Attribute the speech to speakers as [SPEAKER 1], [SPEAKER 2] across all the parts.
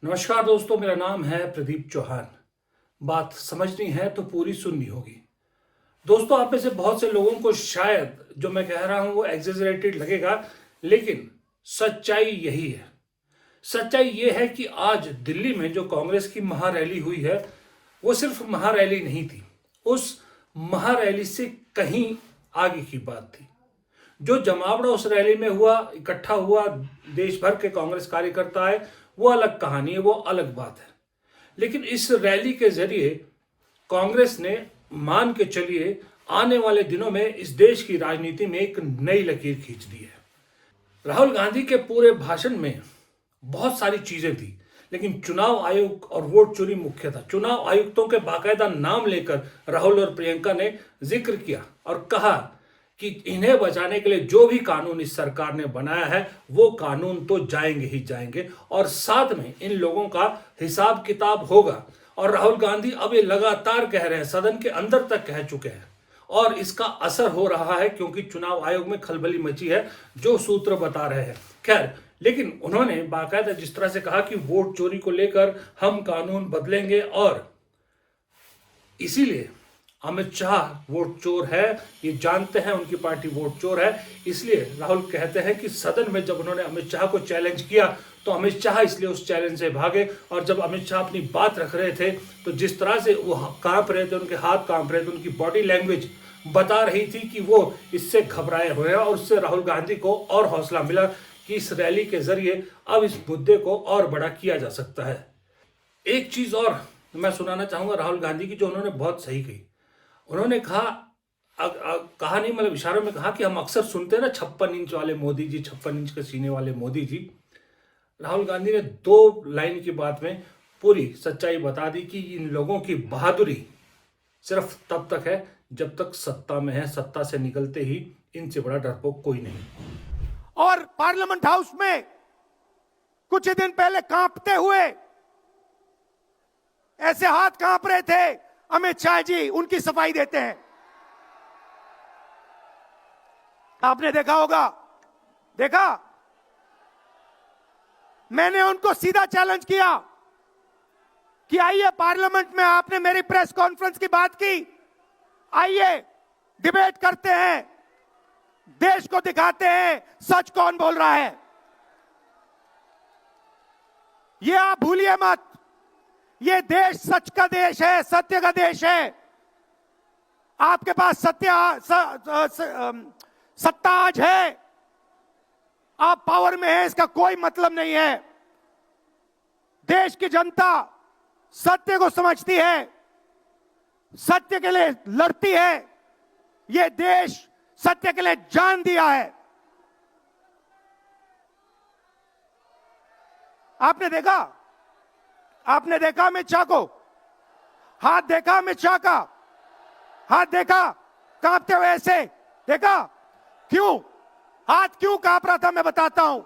[SPEAKER 1] नमस्कार दोस्तों, मेरा नाम है प्रदीप चौहान। बात समझनी है तो पूरी सुननी होगी। दोस्तों, आप में से बहुत से लोगों को शायद जो मैं कह रहा हूं वो एग्जेजरेटेड लगेगा, लेकिन सच्चाई यही है। सच्चाई ये है कि आज दिल्ली में जो कांग्रेस की महारैली हुई है, वो सिर्फ महारैली नहीं थी। उस महारैली से कहीं आगे की बात थी। जो जमावड़ा उस रैली में हुआ, इकट्ठा हुआ देश भर के कांग्रेस कार्यकर्ता है, वो अलग कहानी है, वो अलग बात है। लेकिन इस रैली के जरिए कांग्रेस ने, मान के चलिए, आने वाले दिनों में इस देश की राजनीति में एक नई लकीर खींच दी है। राहुल गांधी के पूरे भाषण में बहुत सारी चीजें थी, लेकिन चुनाव आयोग और वोट चोरी मुख्य था। चुनाव आयुक्तों के बाकायदा नाम लेकर राहुल और प्रियंका ने जिक्र किया और कहा कि इन्हें बचाने के लिए जो भी कानून इस सरकार ने बनाया है वो कानून तो जाएंगे ही जाएंगे, और साथ में इन लोगों का हिसाब किताब होगा। और राहुल गांधी अब ये लगातार कह रहे हैं, सदन के अंदर तक कह चुके हैं, और इसका असर हो रहा है क्योंकि चुनाव आयोग में खलबली मची है, जो सूत्र बता रहे हैं। खैर, लेकिन उन्होंने बाकायदा जिस तरह से कहा कि वोट चोरी को लेकर हम कानून बदलेंगे, और इसीलिए अमित शाह वोट चोर है, ये जानते हैं, उनकी पार्टी वोट चोर है। इसलिए राहुल कहते हैं कि सदन में जब उन्होंने अमित शाह को चैलेंज किया तो अमित शाह इसलिए उस चैलेंज से भागे, और जब अमित शाह अपनी बात रख रहे थे तो जिस तरह से वो कांप रहे थे, उनके हाथ कांप रहे थे, उनकी बॉडी लैंग्वेज बता रही थी कि वो इससे घबराए हुए हैं, और उससे राहुल गांधी को और हौसला मिला कि इस रैली के जरिए अब इस मुद्दे को और बड़ा किया जा सकता है। एक चीज और मैं सुनाना चाहूंगा राहुल गांधी की, जो उन्होंने बहुत सही कही। उन्होंने कहा, कहा नहीं मतलब इशारों में कहा कि हम अक्सर सुनते हैं ना 56 इंच वाले मोदी जी, 56 इंच के सीने वाले मोदी जी। राहुल गांधी ने 2 लाइन की बात में पूरी सच्चाई बता दी कि इन लोगों की बहादुरी सिर्फ तब तक है जब तक सत्ता में है, सत्ता से निकलते ही इनसे बड़ा डरपोक कोई नहीं।
[SPEAKER 2] और पार्लियामेंट हाउस में कुछ ही दिन पहले कांपते हुए, ऐसे हाथ कांप रहे थे, अमित शाह जी उनकी सफाई देते हैं। आपने देखा होगा, देखा, मैंने उनको सीधा चैलेंज किया कि आइए पार्लियामेंट में, आपने मेरी प्रेस कॉन्फ्रेंस की बात की, आइए डिबेट करते हैं, देश को दिखाते हैं सच कौन बोल रहा है। ये आप भूलिए मत, ये देश सच का देश है, सत्य का देश है। आपके पास सत्ता आज है, आप पावर में हैं, इसका कोई मतलब नहीं है। देश की जनता सत्य को समझती है, सत्य के लिए लड़ती है। ये देश सत्य के लिए जान दिया है। आपने देखा, आपने देखा अमित शाह को, हाथ देखा अमित शाह का, हाथ देखा कांपते हुए, ऐसे देखा। क्यों हाथ क्यों कांप रहा था, मैं बताता हूं।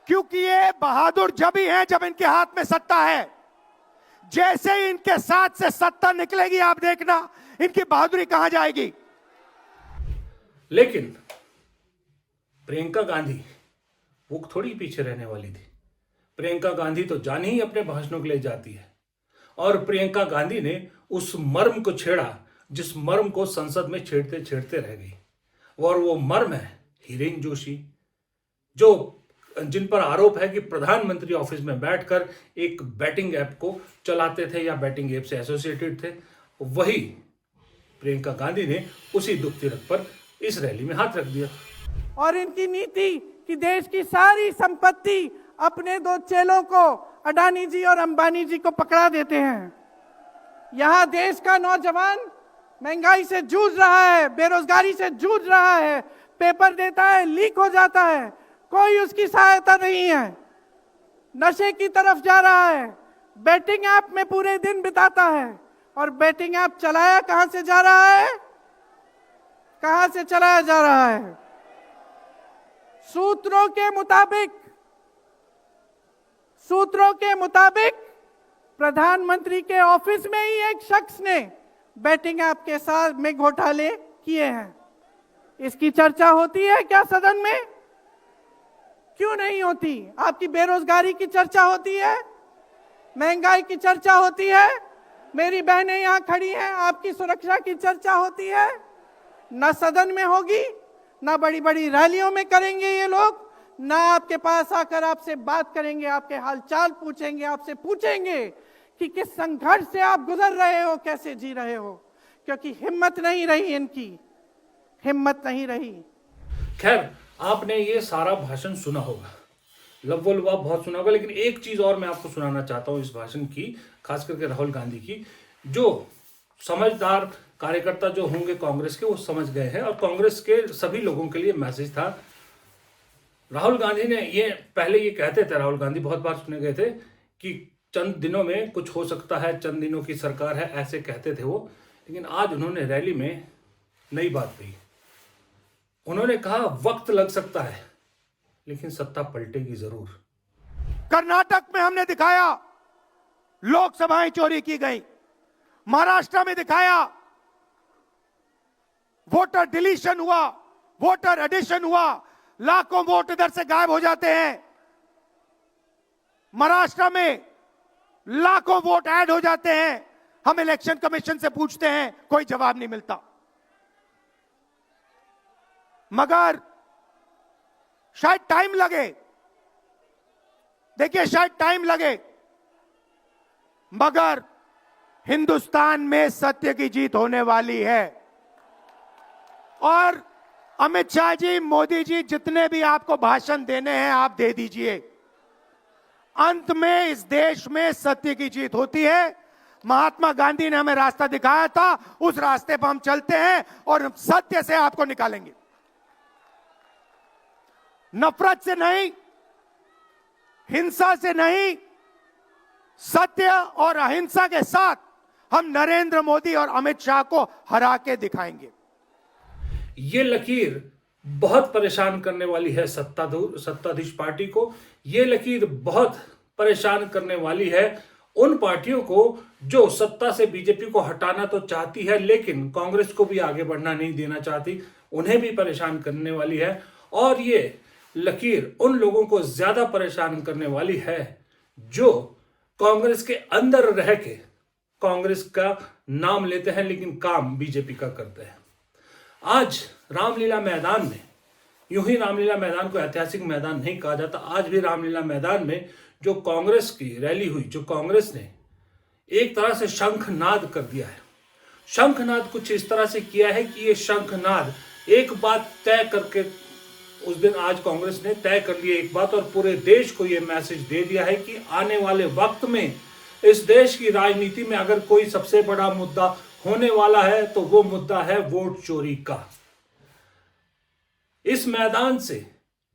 [SPEAKER 2] क्योंकि ये बहादुर जब ही हैं जब इनके हाथ में सत्ता है। जैसे ही इनके साथ से सत्ता निकलेगी, आप देखना इनकी बहादुरी कहां जाएगी।
[SPEAKER 1] लेकिन प्रियंका गांधी वो थोड़ी पीछे रहने वाली थी। प्रियंका गांधी तो जान ही अपने भाषणों के लिए जाती है, और प्रियंका गांधी ने उस मर्म को छेड़ा जिस मर्म को संसद में छेड़ते छेड़ते रह गई, और वो मर्म है हिरेन जोशी, जो जिन पर आरोप है कि प्रधानमंत्री ऑफिस में बैठकर एक बैटिंग ऐप को चलाते थे या बैटिंग ऐप से एसोसिएटेड थे। वही प्रियंका गांधी ने उसी दुख तिलक पर इस रैली में हाथ रख दिया।
[SPEAKER 3] और इनकी नीति कि देश की सारी संपत्ति अपने 2 चेलों को, अडानी जी और अंबानी जी को पकड़ा देते हैं। यहां देश का नौजवान महंगाई से जूझ रहा है, बेरोजगारी से जूझ रहा है, पेपर देता है, लीक हो जाता है, कोई उसकी सहायता नहीं है, नशे की तरफ जा रहा है, बैटिंग ऐप में पूरे दिन बिताता है। और बैटिंग ऐप चलाया कहां से जा रहा है, कहां से चलाया जा रहा है? सूत्रों के मुताबिक प्रधानमंत्री के ऑफिस में ही एक शख्स ने बैटिंग ऐप के साथ में घोटाले किए हैं। इसकी चर्चा होती है क्या सदन में? क्यों नहीं होती? आपकी बेरोजगारी की चर्चा होती है, महंगाई की चर्चा होती है, मेरी बहनें यहां खड़ी हैं, आपकी सुरक्षा की चर्चा होती है। ना सदन में होगी, ना बड़ी बड़ी रैलियों में करेंगे ये लोग, ना आपके पास आकर आपसे बात करेंगे, आपके हालचाल पूछेंगे, आपसे पूछेंगे कि किस संघर्ष से आप गुजर रहे हो, कैसे जी रहे हो, क्योंकि हिम्मत नहीं रही, इनकी हिम्मत नहीं रही।
[SPEAKER 1] खैर, आपने ये सारा भाषण सुना होगा, लव्वा लुवा बहुत सुना होगा, लेकिन एक चीज और मैं आपको सुनाना चाहता हूं इस भाषण की, खास करके राहुल गांधी की। जो समझदार कार्यकर्ता जो होंगे कांग्रेस के, वो समझ गए हैं, और कांग्रेस के सभी लोगों के लिए मैसेज था। राहुल गांधी ने ये पहले ये कहते थे, राहुल गांधी बहुत बार सुने गए थे कि चंद दिनों में कुछ हो सकता है, चंद दिनों की सरकार है, ऐसे कहते थे वो। लेकिन आज उन्होंने रैली में नई बात कही। उन्होंने कहा वक्त लग सकता है, लेकिन सत्ता पलटेगी जरूर।
[SPEAKER 2] कर्नाटक में हमने दिखाया लोकसभाएं चोरी की गई, महाराष्ट्र में दिखाया वोटर डिलीशन हुआ, वोटर एडिशन हुआ, लाखों वोट इधर से गायब हो जाते हैं। महाराष्ट्र में लाखों वोट ऐड हो जाते हैं, हम इलेक्शन कमीशन से पूछते हैं, कोई जवाब नहीं मिलता। मगर शायद टाइम लगे, देखिए शायद टाइम लगे, मगर हिंदुस्तान में सत्य की जीत होने वाली है। और अमित शाह जी, मोदी जी, जितने भी आपको भाषण देने हैं आप दे दीजिए, अंत में इस देश में सत्य की जीत होती है। महात्मा गांधी ने हमें रास्ता दिखाया था, उस रास्ते पर हम चलते हैं और सत्य से आपको निकालेंगे, नफरत से नहीं, हिंसा से नहीं, सत्य और अहिंसा के साथ हम नरेंद्र मोदी और अमित शाह को हरा के दिखाएंगे।
[SPEAKER 1] ये लकीर बहुत परेशान करने वाली है सत्ताधीश पार्टी को। ये लकीर बहुत परेशान करने वाली है उन पार्टियों को जो सत्ता से बीजेपी को हटाना तो चाहती है, लेकिन कांग्रेस को भी आगे बढ़ना नहीं देना चाहती, उन्हें भी परेशान करने वाली है। और ये लकीर उन लोगों को ज्यादा परेशान करने वाली है जो कांग्रेस के अंदर रह के कांग्रेस का नाम लेते हैं, लेकिन काम बीजेपी का करते हैं। आज रामलीला मैदान में, यूं ही रामलीला मैदान को ऐतिहासिक मैदान नहीं कहा जाता, आज भी रामलीला मैदान में जो कांग्रेस की रैली हुई, जो कांग्रेस ने एक तरह से शंखनाद कर दिया है। शंखनाद कुछ इस तरह से किया है कि ये शंखनाद एक बात तय करके, उस दिन आज कांग्रेस ने तय कर लिया एक बात, और पूरे देश को ये मैसेज दे दिया है कि आने वाले वक्त में इस देश की राजनीति में अगर कोई सबसे बड़ा मुद्दा होने वाला है तो वो मुद्दा है वोट चोरी का। इस मैदान से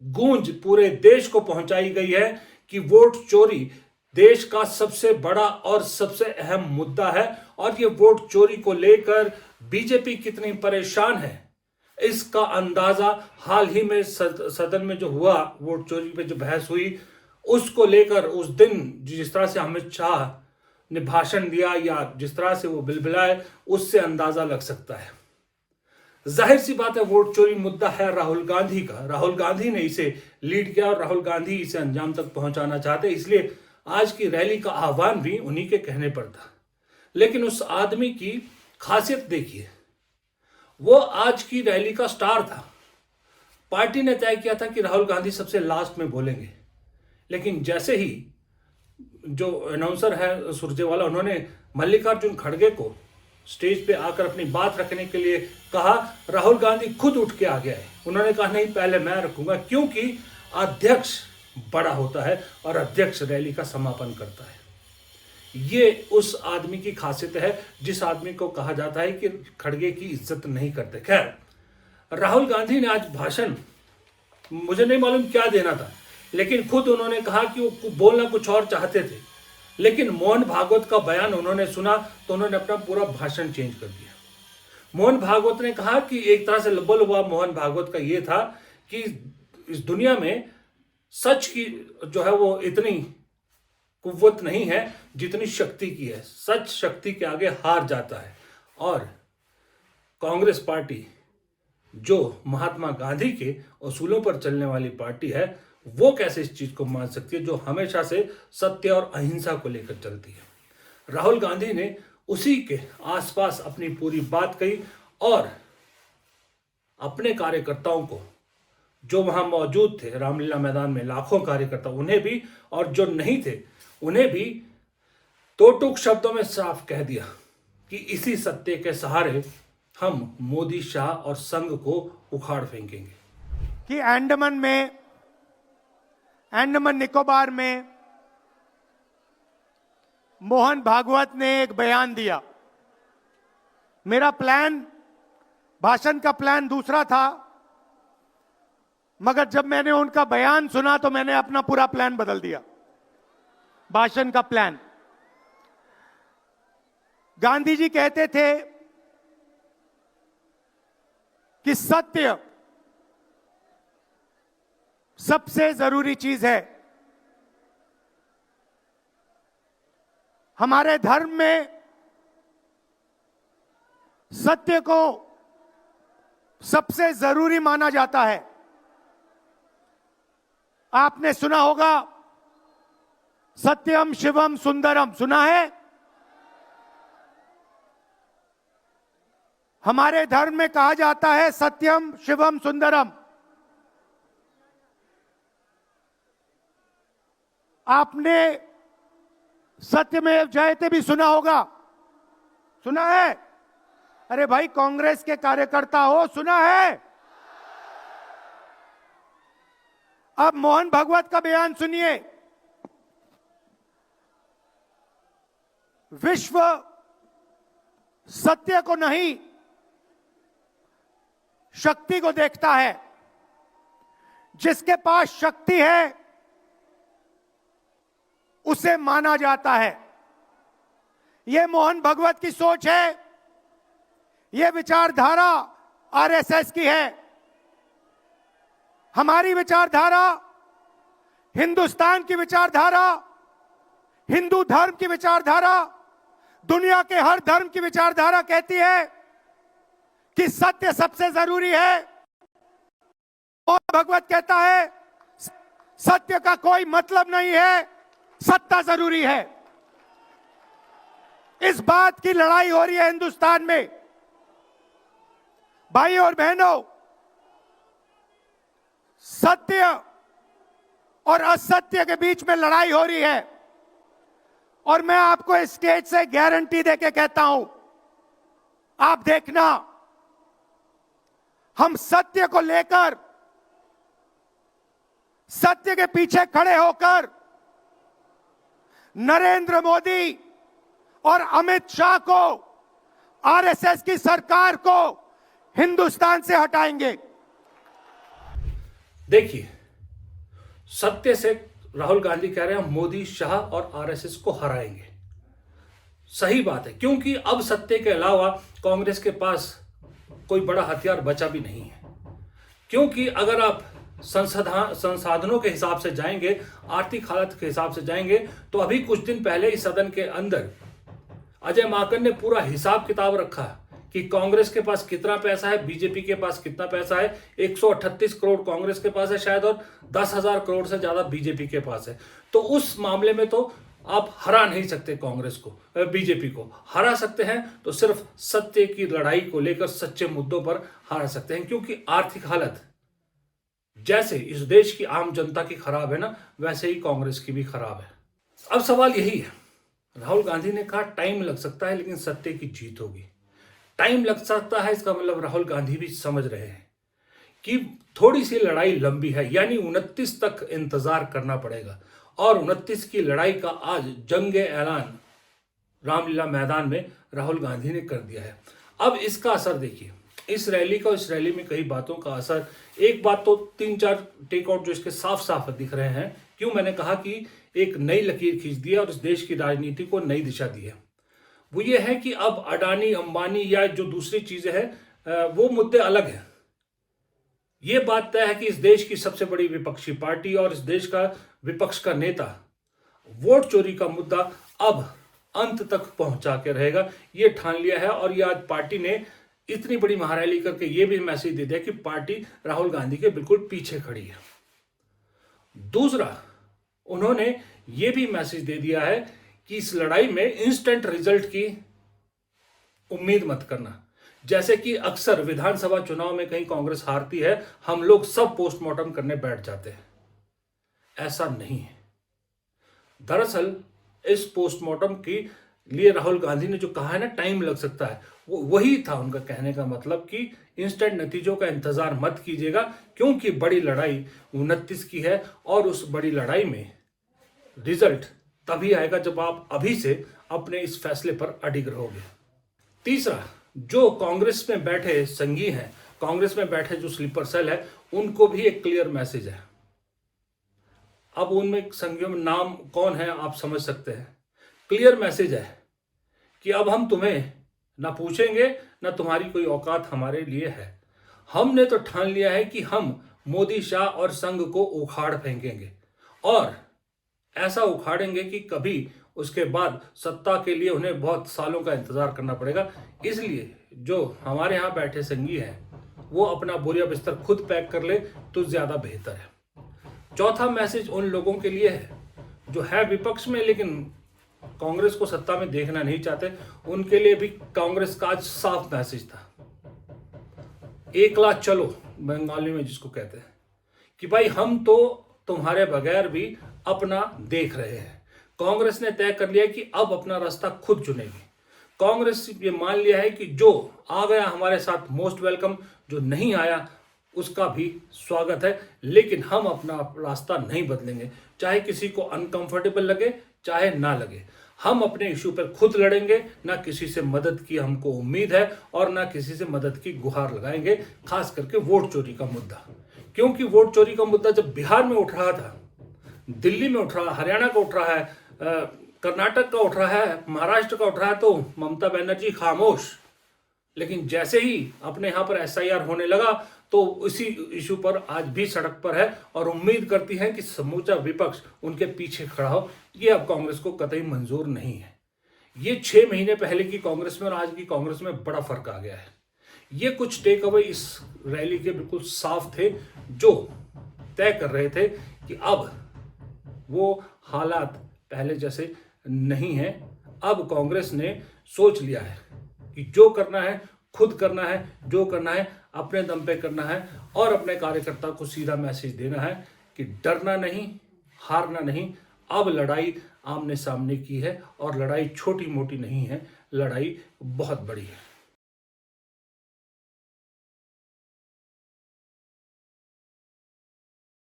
[SPEAKER 1] गूंज पूरे देश को पहुंचाई गई है कि वोट चोरी देश का सबसे बड़ा और सबसे अहम मुद्दा है, और ये वोट चोरी को लेकर बीजेपी कितनी परेशान है इसका अंदाजा हाल ही में सदन में जो हुआ, वोट चोरी पे जो बहस हुई, उसको लेकर उस दिन जिस तरह से अमित शाह ने भाषण दिया या जिस तरह से वो बिलबिलाए, उससे अंदाजा लग सकता है। जाहिर सी बात है, वोट चोरी मुद्दा है राहुल गांधी का। राहुल गांधी ने इसे लीड किया और राहुल गांधी इसे अंजाम तक पहुंचाना चाहते, इसलिए आज की रैली का आह्वान भी उन्हीं के कहने पर था। लेकिन उस आदमी की खासियत देखिए, वो आज की रैली का स्टार था। पार्टी ने तय किया था कि राहुल गांधी सबसे लास्ट में बोलेंगे, लेकिन जैसे ही जो अनाउंसर है सुरजेवाला, उन्होंने मल्लिकार्जुन खड़गे को स्टेज पे आकर अपनी बात रखने के लिए कहा, राहुल गांधी खुद उठ के आ गया है। उन्होंने कहा नहीं, पहले मैं रखूंगा, क्योंकि अध्यक्ष बड़ा होता है और अध्यक्ष रैली का समापन करता है। ये उस आदमी की खासियत है जिस आदमी को कहा जाता है कि खड़गे की इज्जत नहीं करते। खैर, राहुल गांधी ने आज भाषण, मुझे नहीं मालूम क्या देना था, लेकिन खुद उन्होंने कहा कि वो बोलना कुछ और चाहते थे, लेकिन मोहन भागवत का बयान उन्होंने सुना तो उन्होंने अपना पूरा भाषण चेंज कर दिया। मोहन भागवत ने कहा कि एक तरह से लब्बल हुआ मोहन भागवत का ये था कि इस दुनिया में सच की जो है वो इतनी कुव्वत नहीं है जितनी शक्ति की है। सच शक्ति के आगे हार जाता है, और कांग्रेस पार्टी जो महात्मा गांधी के असूलों पर चलने वाली पार्टी है, वो कैसे इस चीज को मान सकती है जो हमेशा से सत्य और अहिंसा को लेकर चलती है। राहुल गांधी ने उसी के आसपास अपनी पूरी बात कही और अपने कार्यकर्ताओं को, जो वहां मौजूद थे रामलीला मैदान में लाखों कार्यकर्ता, उन्हें भी और जो नहीं थे उन्हें भी दो टूक शब्दों में साफ कह दिया कि इसी सत्य के सहारे हम मोदी, शाह और संघ को उखाड़ फेंकेंगे।
[SPEAKER 2] कि अंडमान निकोबार में मोहन भागवत ने एक बयान दिया। मेरा भाषण का प्लान दूसरा था, मगर जब मैंने उनका बयान सुना तो मैंने अपना पूरा प्लान बदल दिया, भाषण का प्लान। गांधी जी कहते थे कि सत्य सबसे जरूरी चीज है। हमारे धर्म में सत्य को सबसे जरूरी माना जाता है। आपने सुना होगा सत्यम शिवम सुंदरम, सुना है? हमारे धर्म में कहा जाता है सत्यम शिवम सुंदरम। आपने सत्यमेव जयते भी सुना होगा, सुना है? अरे भाई, कांग्रेस के कार्यकर्ता हो, सुना है? अब मोहन भागवत का बयान सुनिए। विश्व सत्य को नहीं, शक्ति को देखता है। जिसके पास शक्ति है उसे माना जाता है। यह मोहन भागवत की सोच है, यह विचारधारा आरएसएस की है। हमारी विचारधारा, हिंदुस्तान की विचारधारा, हिंदू धर्म की विचारधारा, दुनिया के हर धर्म की विचारधारा कहती है कि सत्य सबसे जरूरी है। और भगवत कहता है सत्य का कोई मतलब नहीं है, सत्ता जरूरी है। इस बात की लड़ाई हो रही है हिंदुस्तान में। भाई और बहनों, सत्य और असत्य के बीच में लड़ाई हो रही है। और मैं आपको इस स्टेज से गारंटी देके कहता हूं, आप देखना, हम सत्य को लेकर, सत्य के पीछे खड़े होकर नरेंद्र मोदी और अमित शाह को, आरएसएस की सरकार को हिंदुस्तान से हटाएंगे।
[SPEAKER 1] देखिए, सत्य से राहुल गांधी कह रहे हैं मोदी, शाह और आरएसएस को हराएंगे। सही बात है, क्योंकि अब सत्य के अलावा कांग्रेस के पास कोई बड़ा हथियार बचा भी नहीं है। क्योंकि अगर आप संसाधनों के हिसाब से जाएंगे, आर्थिक हालत के हिसाब से जाएंगे, तो अभी कुछ दिन पहले ही सदन के अंदर अजय माकन ने पूरा हिसाब किताब रखा कि कांग्रेस के पास कितना पैसा है, बीजेपी के पास कितना पैसा है। 138 करोड़ कांग्रेस के पास है शायद, और 10,000 करोड़ से ज्यादा बीजेपी के पास है। तो उस मामले में तो आप हरा नहीं सकते कांग्रेस को, बीजेपी को हरा सकते हैं तो सिर्फ सत्य की लड़ाई को लेकर, सच्चे मुद्दों पर हरा सकते हैं। क्योंकि आर्थिक हालत जैसे इस देश की आम जनता की खराब है ना, वैसे ही कांग्रेस की भी खराब है। अब सवाल यही है, राहुल गांधी ने कहा टाइम लग सकता है लेकिन सत्य की जीत होगी। टाइम लग सकता है, इसका मतलब राहुल गांधी भी समझ रहे हैं कि थोड़ी सी लड़ाई लंबी है, यानी 29 तक इंतजार करना पड़ेगा। और 29 की लड़ाई का आज जंग ऐलान रामलीला मैदान में राहुल गांधी ने कर दिया है। अब इसका असर देखिए, इस रैली का, इस रैली में कई बातों का असर। एक बात तो 3-4 टेकआउट जो इसके साफ साफ दिख रहे हैं। क्यों मैंने कहा कि एक नई लकीर खींच दी है और इस देश की राजनीति को नई दिशा दी है, वो ये है कि अब अडानी, अंबानी या जो दूसरी चीजें हैं वो मुद्दे अलग हैं। ये बात तय है कि इस देश की सबसे बड़ी विपक्षी पार्टी और इस देश का विपक्ष का नेता वोट चोरी का मुद्दा अब अंत तक पहुंचा के रहेगा, ये ठान लिया है। और ये आज पार्टी ने इतनी बड़ी महारैली करके ये भी मैसेज दे दिया कि पार्टी राहुल गांधी के बिल्कुल पीछे खड़ी है। दूसरा, उन्होंने ये भी मैसेज दे दिया है कि इस लड़ाई में इंस्टेंट रिजल्ट की उम्मीद मत करना। जैसे कि अक्सर विधानसभा चुनाव में कहीं कांग्रेस हारती है, हम लोग सब पोस्टमार्टम करने बैठ जाते हैं। ऐसा नहीं है। दरअसल इस पोस्टमार्टम के लिए राहुल गांधी ने जो कहा है ना, टाइम लग सकता है, वो वही था उनका कहने का मतलब कि इंस्टेंट नतीजों का इंतजार मत कीजिएगा, क्योंकि बड़ी लड़ाई 29 की है और उस बड़ी लड़ाई में रिजल्ट तभी आएगा जब आप अभी से अपने इस फैसले पर अडिग रहोगे। तीसरा, जो कांग्रेस में बैठे संगी हैं, कांग्रेस में बैठे जो स्लीपर सेल है, उनको भी एक क्लियर मैसेज है। अब उनमें संगियों में नाम कौन है आप समझ सकते हैं। क्लियर मैसेज है कि अब हम तुम्हें ना पूछेंगे, ना तुम्हारी कोई औकात हमारे लिए है। हमने तो ठान लिया है कि हम मोदी, शाह और संघ को उखाड़ फेंकेंगे, और ऐसा उखाड़ेंगे कि कभी उसके बाद सत्ता के लिए उन्हें बहुत सालों का इंतजार करना पड़ेगा। इसलिए जो हमारे यहाँ बैठे संगी हैं वो अपना बोरिया बिस्तर खुद पैक कर ले तो ज्यादा बेहतर है। चौथा मैसेज उन लोगों के लिए है जो है विपक्ष में लेकिन कांग्रेस को सत्ता में देखना नहीं चाहते। उनके लिए भी कांग्रेस का आज साफ मैसेज था, एकला चलो, बंगाली में जिसको कहते हैं, कि भाई हम तो तुम्हारे बगैर भी अपना देख रहे हैं। कांग्रेस ने तय कर लिया कि अब अपना रास्ता खुद चुनेगी। कांग्रेस ये मान लिया है कि जो आ गया हमारे साथ मोस्ट वेलकम, जो नहीं आया उसका भी स्वागत है, लेकिन हम अपना रास्ता नहीं बदलेंगे, चाहे किसी को अनकंफर्टेबल लगे चाहे ना लगे। हम अपने इशू पर खुद लड़ेंगे, ना किसी से मदद की हमको उम्मीद है और ना किसी से मदद की गुहार लगाएंगे, खास करके वोट चोरी का मुद्दा। क्योंकि वोट चोरी का मुद्दा जब बिहार में उठ रहा था, दिल्ली में उठ रहा, हरियाणा का उठ रहा है, कर्नाटक का उठ रहा है, महाराष्ट्र का उठ रहा है, तो ममता बनर्जी खामोश। लेकिन जैसे ही अपने यहाँ पर SIR होने लगा तो इसी इशू पर आज भी सड़क पर है और उम्मीद करती है कि समूचा विपक्ष उनके पीछे खड़ा हो। ये अब कांग्रेस को कतई मंजूर नहीं है। ये 6 महीने पहले की कांग्रेस में और आज की कांग्रेस में बड़ा फर्क आ गया है। ये कुछ टेक अवे इस रैली के बिल्कुल साफ थे, जो तय कर रहे थे कि अब वो हालात पहले जैसे नहीं है। अब कांग्रेस ने सोच लिया है कि जो करना है खुद करना है, जो करना है अपने दम पे करना है, और अपने कार्यकर्ता को सीधा मैसेज देना है कि डरना नहीं, हारना नहीं। अब लड़ाई आमने सामने की है और लड़ाई छोटी मोटी नहीं है, लड़ाई बहुत बड़ी है।